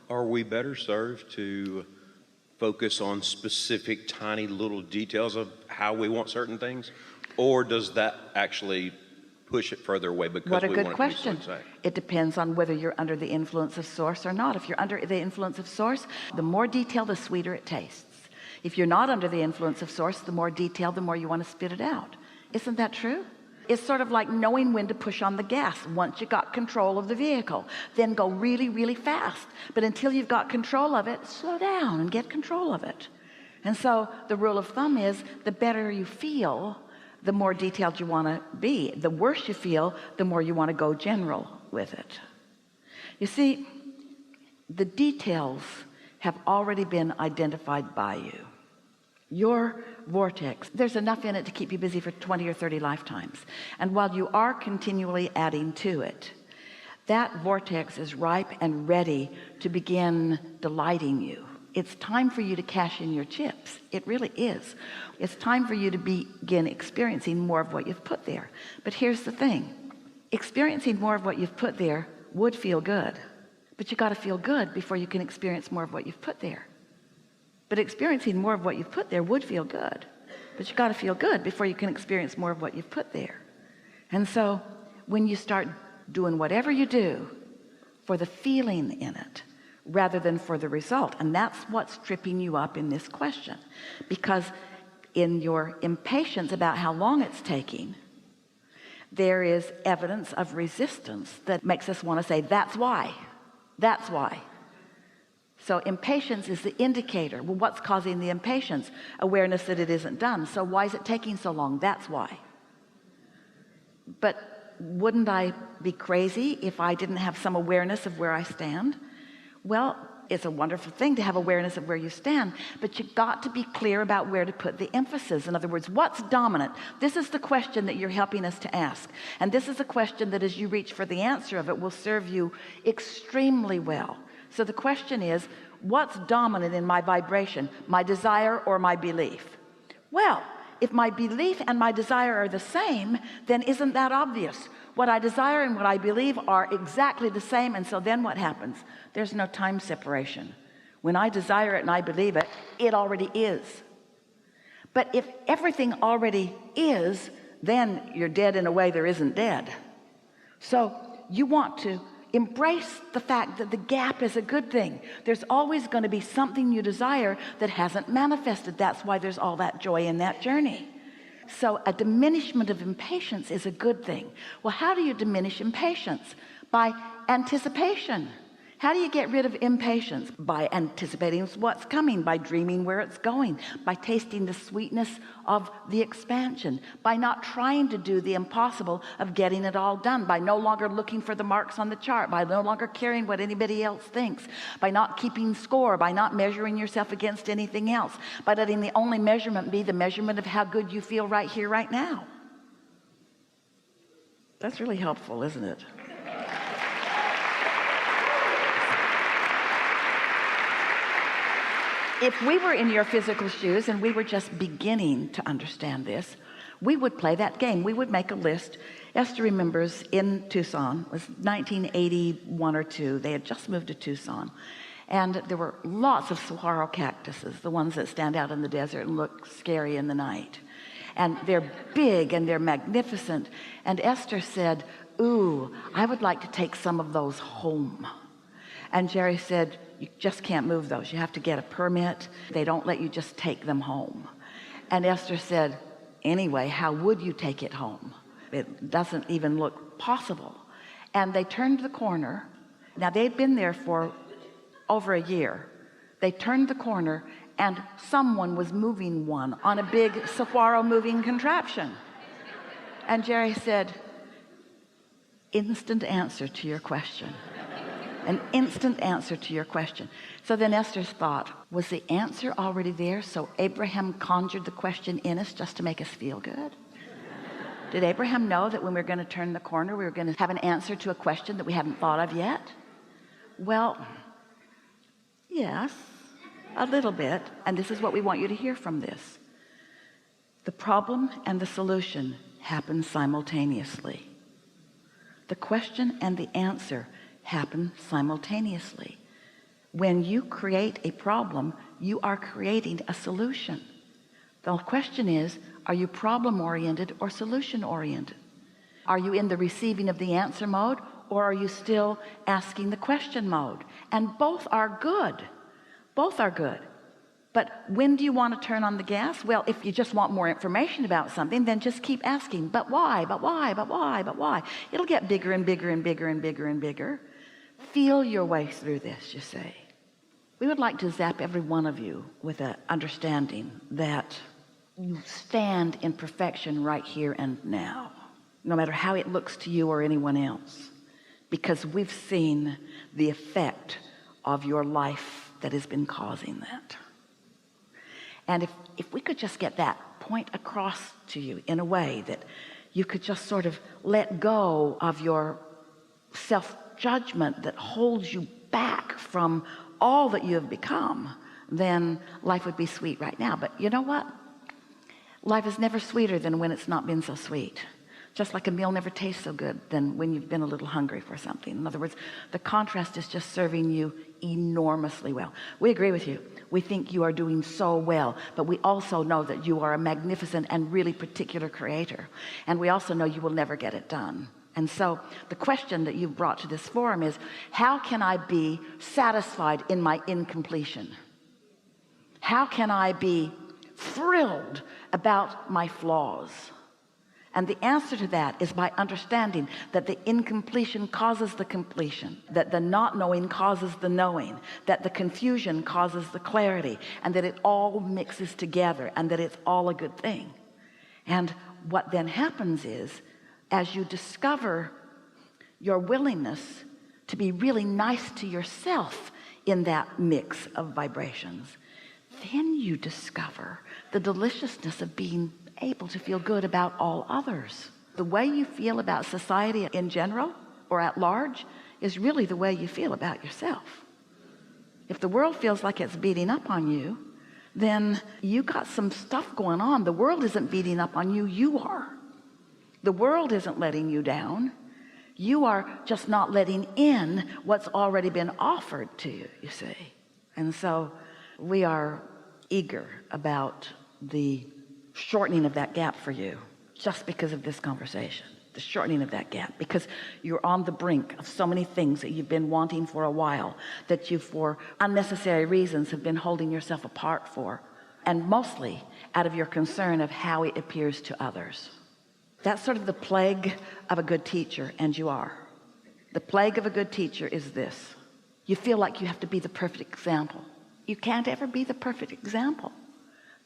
Are we better served to focus on specific tiny little details of how we want certain things? Or does that actually push it further away because what a we good want question. it to be so exact? It depends on whether you're under the influence of source or not. If you're under the influence of source, the more detail, the sweeter it tastes. If you're not under the influence of source, the more detail, the more you want to spit it out. Isn't that true? It's sort of like knowing when to push on the gas. Once you got control of the vehicle, then go really, really fast. But until you've got control of it, slow down and get control of it. And so the rule of thumb is, the better you feel, the more detailed you want to be. The worse you feel, the more you want to go general with it. You see, the details have already been identified by you. Your vortex, there's enough in it to keep you busy for 20 or 30 lifetimes. And while you are continually adding to it, that vortex is ripe and ready to begin delighting you. It's time for you to cash in your chips. It really is. It's time for you to begin experiencing more of what you've put there. But here's the thing. Experiencing more of what you've put there would feel good. But you got to feel good before you can experience more of what you've put there. But experiencing more of what you've put there would feel good. But you got to feel good before you can experience more of what you've put there. And so when you start doing whatever you do for the feeling in it, rather than for the result, and that's what's tripping you up in this question, because in your impatience about how long it's taking, there is evidence of resistance that makes us want to say, that's why. So impatience is the indicator. Well, what's causing the impatience? Awareness that it isn't done. So why is it taking so long? That's why. But wouldn't I be crazy if I didn't have some awareness of where I stand? Well, it's a wonderful thing to have awareness of where you stand, but you got to be clear about where to put the emphasis. In other words, what's dominant? This is the question that you're helping us to ask. And this is a question that as you reach for the answer of it will serve you extremely well. So the question is, what's dominant in my vibration, my desire or my belief? Well, if my belief and my desire are the same, then isn't that obvious? What I desire and what I believe are exactly the same. And so then what happens? There's no time separation. When I desire it and I believe it, it already is. But if everything already is, then you're dead in a way there isn't dead. So you want to embrace the fact that the gap is a good thing. There's always going to be something you desire that hasn't manifested. That's why there's all that joy in that journey. So a diminishment of impatience is a good thing. Well, how do you diminish impatience? By anticipation. How do you get rid of impatience? By anticipating what's coming, by dreaming where it's going, by tasting the sweetness of the expansion, by not trying to do the impossible of getting it all done, by no longer looking for the marks on the chart, by no longer caring what anybody else thinks, by not keeping score, by not measuring yourself against anything else, by letting the only measurement be the measurement of how good you feel right here, right now. That's really helpful, isn't it? If we were in your physical shoes and we were just beginning to understand this, we would play that game. We would make a list. Esther remembers in Tucson, it was 1981 or 2, they had just moved to Tucson, and there were lots of saguaro cactuses, the ones that stand out in the desert and look scary in the night. And they're big and they're magnificent. And Esther said, ooh, I would like to take some of those home. And Jerry said, you just can't move those. You have to get a permit. They don't let you just take them home. And Esther said, anyway, how would you take it home? It doesn't even look possible. And they turned the corner. Now they'd been there for over a year. They turned the corner and someone was moving one on a big saguaro moving contraption. And Jerry said, instant answer to your question. An instant answer to your question. So then Esther's thought, was the answer already there? So Abraham conjured the question in us just to make us feel good? Did Abraham know that when we were going to turn the corner, we were going to have an answer to a question that we hadn't thought of yet? Well, yes, a little bit. And this is what we want you to hear from this. The problem and the solution happen simultaneously. The question and the answer happen simultaneously. When you create a problem, you are creating a solution. The question is, are you problem-oriented or solution-oriented? Are you in the receiving of the answer mode, or are you still asking the question mode? And both are good. Both are good. But when do you want to turn on the gas? Well, if you just want more information about something, then just keep asking, but why, but why, but why, but why? It'll get bigger and bigger and bigger and bigger and bigger. Feel your way through this, you say. We would like to zap every one of you with an understanding that you stand in perfection right here and now, no matter how it looks to you or anyone else, because we've seen the effect of your life that has been causing that. And if we could just get that point across to you in a way that you could just sort of let go of your self-judgment that holds you back from all that you have become, then life would be sweet right now. But you know what? Life is never sweeter than when it's not been so sweet. Just like a meal never tastes so good than when you've been a little hungry for something. In other words, the contrast is just serving you enormously well. We agree with you. We think you are doing so well, but we also know that you are a magnificent and really particular creator. And we also know you will never get it done. And so the question that you've brought to this forum is, how can I be satisfied in my incompletion? How can I be thrilled about my flaws? And the answer to that is by understanding that the incompletion causes the completion, that the not knowing causes the knowing, that the confusion causes the clarity, and that it all mixes together, and that it's all a good thing. And what then happens is, as you discover your willingness to be really nice to yourself in that mix of vibrations, then you discover the deliciousness of being able to feel good about all others. The way you feel about society in general or at large is really the way you feel about yourself. If the world feels like it's beating up on you, then you got some stuff going on. The world isn't beating up on you, you are. The world isn't letting you down. You are just not letting in what's already been offered to you, you see. And so we are eager about the shortening of that gap for you, just because of this conversation, the shortening of that gap, because you're on the brink of so many things that you've been wanting for a while, that you, for unnecessary reasons, have been holding yourself apart for, and mostly out of your concern of how it appears to others. That's sort of the plague of a good teacher, and you are. The plague of a good teacher is this: you feel like you have to be the perfect example. You can't ever be the perfect example.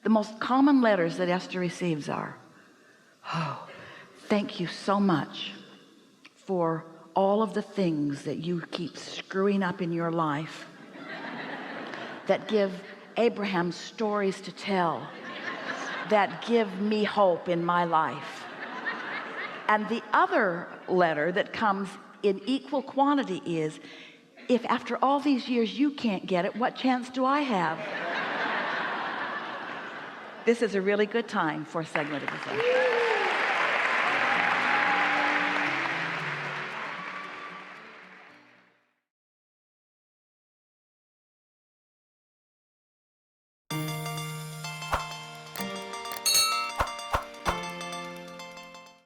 The most common letters that Esther receives are, oh, thank you so much for all of the things that you keep screwing up in your life that give Abraham stories to tell, that give me hope in my life. And the other letter that comes in equal quantity is, if after all these years you can't get it, what chance do I have? This is a really good time for a segment of the session.